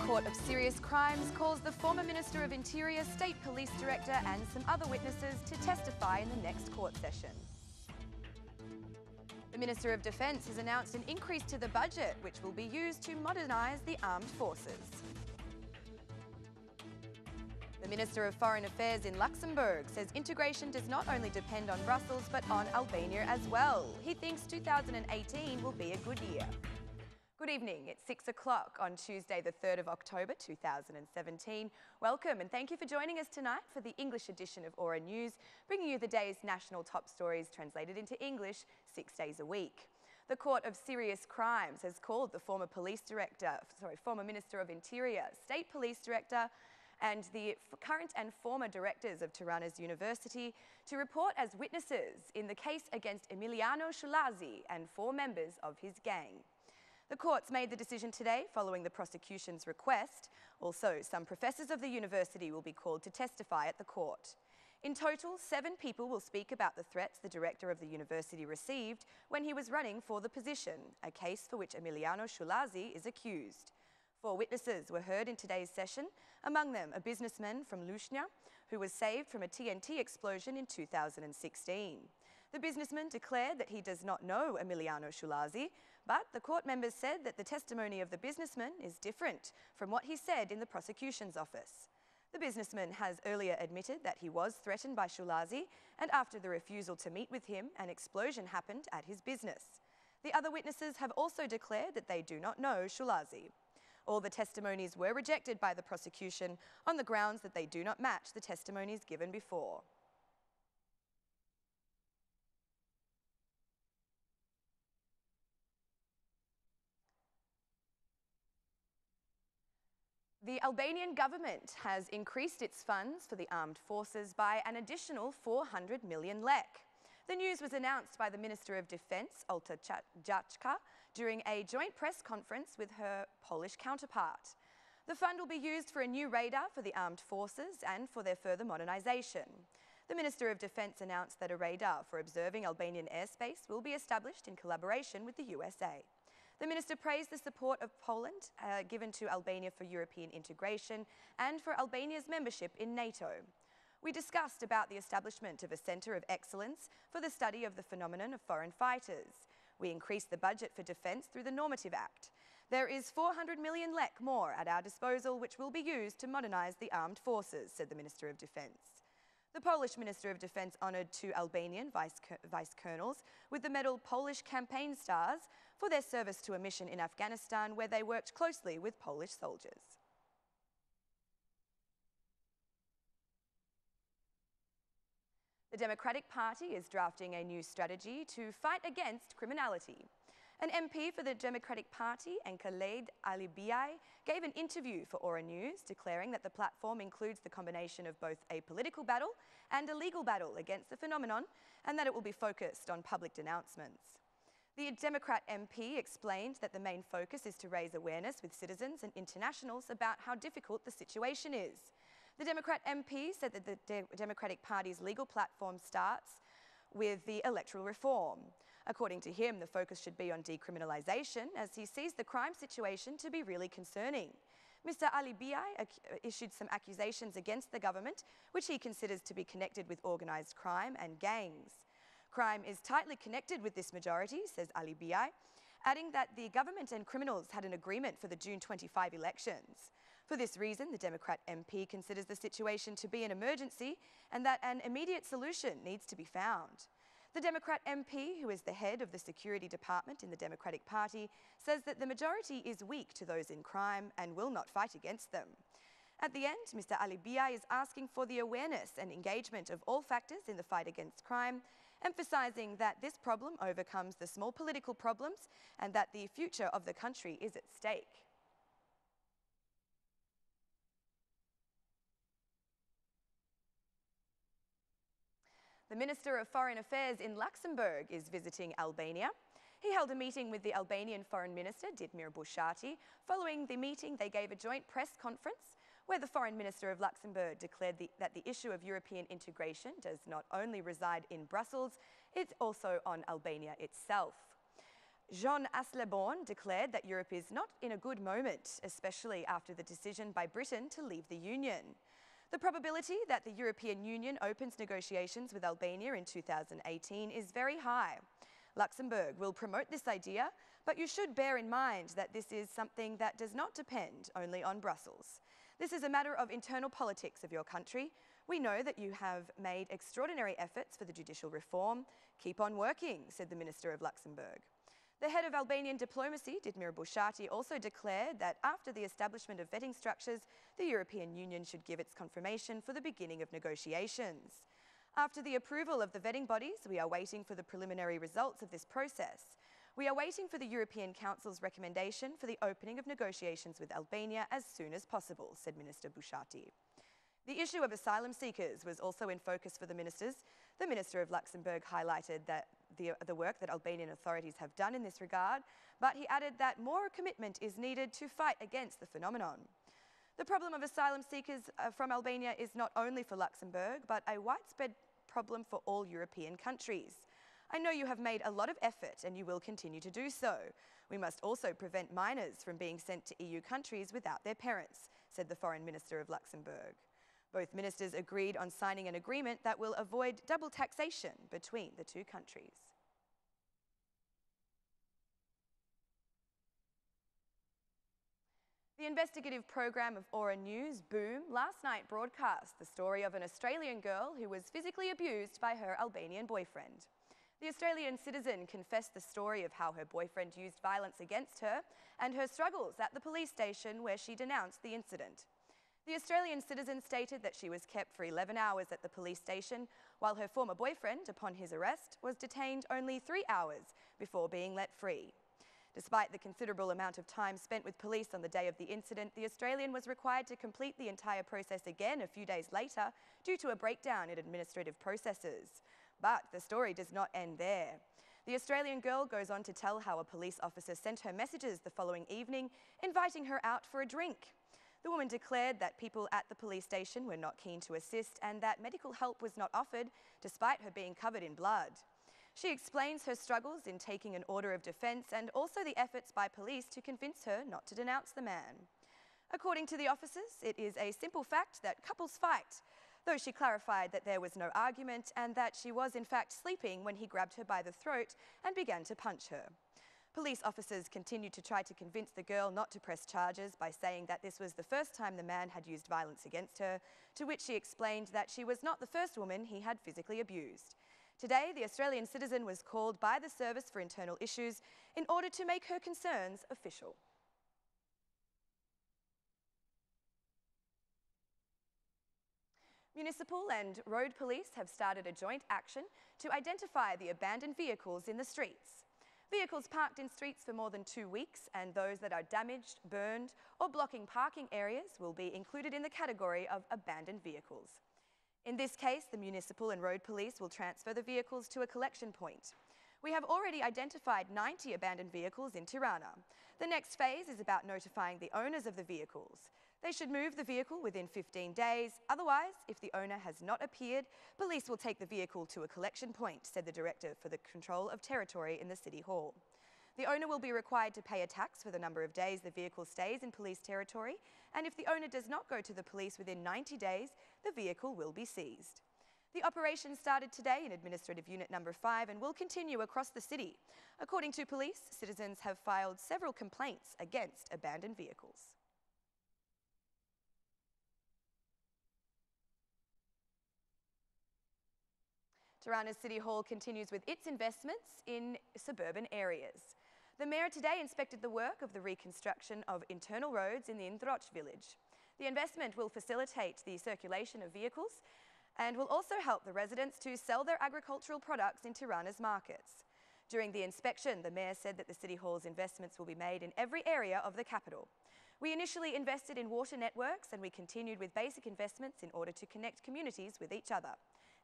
Court of Serious Crimes calls the former Minister of Interior, State Police Director and some other witnesses to testify in the next court session. The Minister of Defence has announced an increase to the budget which will be used to modernise the armed forces. The Minister of Foreign Affairs in Luxembourg says integration does not only depend on Brussels but on Albania as well. He thinks 2018 will be a good year. Good evening, it's 6 o'clock on Tuesday the 3rd of October 2017. Welcome and thank you for joining us tonight for the English edition of Aura News, bringing you the day's national top stories translated into English 6 days a week. The Court of Serious Crimes has called the former Minister of Interior, State Police Director and the current and former directors of Tirana's University to report as witnesses in the case against Emiliano Shullazi and 4 members of his gang. The courts made the decision today following the prosecution's request. Also, some professors of the university will be called to testify at the court. In total, 7 people will speak about the threats the director of the university received when he was running for the position, a case for which Emiliano Shullazi is accused. 4 witnesses were heard in today's session, among them a businessman from Luxembourg who was saved from a TNT explosion in 2016. The businessman declared that he does not know Emiliano Shullazi, but the court members said that the testimony of the businessman is different from what he said in the prosecution's office. The businessman has earlier admitted that he was threatened by Shullazi, and after the refusal to meet with him, an explosion happened at his business. The other witnesses have also declared that they do not know Shullazi. All the testimonies were rejected by the prosecution on the grounds that they do not match the testimonies given before. The Albanian government has increased its funds for the armed forces by an additional 400 million lek. The news was announced by the Minister of Defence, Alibeaj, during a joint press conference with her Polish counterpart. The fund will be used for a new radar for the armed forces and for their further modernisation. The Minister of Defence announced that a radar for observing Albanian airspace will be established in collaboration with the USA. The Minister praised the support of Poland given to Albania for European integration and for Albania's membership in NATO. We discussed about the establishment of a centre of excellence for the study of the phenomenon of foreign fighters. We increased the budget for defence through the Normative Act. There is 400 million lek more at our disposal which will be used to modernise the armed forces, said the Minister of Defence. The Polish Minister of Defence honoured 2 Albanian vice colonels with the medal Polish Campaign Stars for their service to a mission in Afghanistan where they worked closely with Polish soldiers. The Democratic Party is drafting a new strategy to fight against criminality. An MP for the Democratic Party, Alibeaj, gave an interview for Aura News, declaring that the platform includes the combination of both a political battle and a legal battle against the phenomenon, and that it will be focused on public denouncements. The Democrat MP explained that the main focus is to raise awareness with citizens and internationals about how difficult the situation is. The Democrat MP said that the Democratic Party's legal platform starts with the electoral reform. According to him, the focus should be on decriminalisation as he sees the crime situation to be really concerning. Mr. Alibeaj issued some accusations against the government, which he considers to be connected with organised crime and gangs. Crime is tightly connected with this majority, says Alibeaj, adding that the government and criminals had an agreement for the June 25 elections. For this reason, the Democrat MP considers the situation to be an emergency and that an immediate solution needs to be found. The Democrat MP, who is the head of the Security Department in the Democratic Party, says that the majority is weak to those in crime and will not fight against them. At the end, Mr. Alibeaj is asking for the awareness and engagement of all factors in the fight against crime, emphasising that this problem overcomes the small political problems and that the future of the country is at stake. The Minister of Foreign Affairs in Luxembourg is visiting Albania. He held a meeting with the Albanian Foreign Minister, Ditmir Bushati. Following the meeting, they gave a joint press conference where the Foreign Minister of Luxembourg declared that the issue of European integration does not only reside in Brussels, it's also on Albania itself. Jean Asselborn declared that Europe is not in a good moment, especially after the decision by Britain to leave the Union. The probability that the European Union opens negotiations with Albania in 2018 is very high. Luxembourg will promote this idea, but you should bear in mind that this is something that does not depend only on Brussels. This is a matter of internal politics of your country. We know that you have made extraordinary efforts for the judicial reform. Keep on working, said the Minister of Luxembourg. The head of Albanian diplomacy, Ditmir Bushati, also declared that after the establishment of vetting structures, the European Union should give its confirmation for the beginning of negotiations. After the approval of the vetting bodies, we are waiting for the preliminary results of this process. We are waiting for the European Council's recommendation for the opening of negotiations with Albania as soon as possible, said Minister Bushati. The issue of asylum seekers was also in focus for the ministers. The Minister of Luxembourg highlighted that the work that Albanian authorities have done in this regard, but he added that more commitment is needed to fight against the phenomenon. The problem of asylum seekers from Albania is not only for Luxembourg, but a widespread problem for all European countries. I know you have made a lot of effort and you will continue to do so. We must also prevent minors from being sent to EU countries without their parents, said the Foreign Minister of Luxembourg. Both ministers agreed on signing an agreement that will avoid double taxation between the two countries. The investigative program of Aura News, Boom, last night broadcast the story of an Australian girl who was physically abused by her Albanian boyfriend. The Australian citizen confessed the story of how her boyfriend used violence against her and her struggles at the police station where she denounced the incident. The Australian citizen stated that she was kept for 11 hours at the police station, while her former boyfriend, upon his arrest, was detained only 3 hours before being let free. Despite the considerable amount of time spent with police on the day of the incident, the Australian was required to complete the entire process again a few days later due to a breakdown in administrative processes. But the story does not end there. The Australian girl goes on to tell how a police officer sent her messages the following evening, inviting her out for a drink. The woman declared that people at the police station were not keen to assist and that medical help was not offered, despite her being covered in blood. She explains her struggles in taking an order of defence and also the efforts by police to convince her not to denounce the man. According to the officers, it is a simple fact that couples fight, though she clarified that there was no argument and that she was in fact sleeping when he grabbed her by the throat and began to punch her. Police officers continued to try to convince the girl not to press charges by saying that this was the first time the man had used violence against her, to which she explained that she was not the first woman he had physically abused. Today, the Australian citizen was called by the Service for Internal Issues in order to make her concerns official. Municipal and road police have started a joint action to identify the abandoned vehicles in the streets. Vehicles parked in streets for more than 2 weeks and those that are damaged, burned or blocking parking areas will be included in the category of abandoned vehicles. In this case, the municipal and road police will transfer the vehicles to a collection point. We have already identified 90 abandoned vehicles in Tirana. The next phase is about notifying the owners of the vehicles. They should move the vehicle within 15 days. Otherwise, if the owner has not appeared, police will take the vehicle to a collection point, said the Director for the Control of Territory in the City Hall. The owner will be required to pay a tax for the number of days the vehicle stays in police territory, and if the owner does not go to the police within 90 days, the vehicle will be seized. The operation started today in Administrative Unit Number 5 and will continue across the city. According to police, citizens have filed several complaints against abandoned vehicles. Tirana City Hall continues with its investments in suburban areas. The Mayor today inspected the work of the reconstruction of internal roads in the Ndroch village. The investment will facilitate the circulation of vehicles and will also help the residents to sell their agricultural products in Tirana's markets. During the inspection, the Mayor said that the City Hall's investments will be made in every area of the capital. We initially invested in water networks and we continued with basic investments in order to connect communities with each other.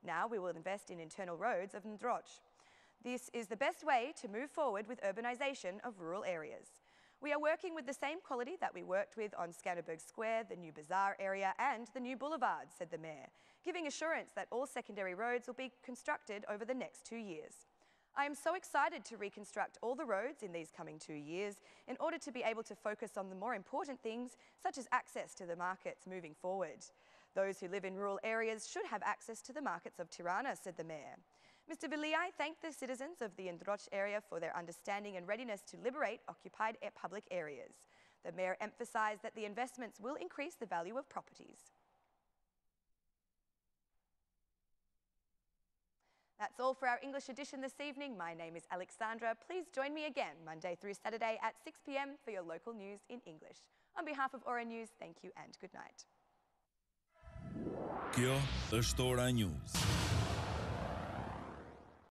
Now we will invest in internal roads of Ndroch. This is the best way to move forward with urbanisation of rural areas. We are working with the same quality that we worked with on Skanderberg Square, the new bazaar area and the new boulevard, said the Mayor, giving assurance that all secondary roads will be constructed over the next 2 years. I am so excited to reconstruct all the roads in these coming 2 years in order to be able to focus on the more important things, such as access to the markets moving forward. Those who live in rural areas should have access to the markets of Tirana, said the Mayor. Mr. Viliai thanked the citizens of the Indroch area for their understanding and readiness to liberate occupied public areas. The Mayor emphasised that the investments will increase the value of properties. That's all for our English edition this evening. My name is Alexandra. Please join me again Monday through Saturday at 6 p.m. for your local news in English. On behalf of Ora News, thank you and good night. Kjo është Ora News.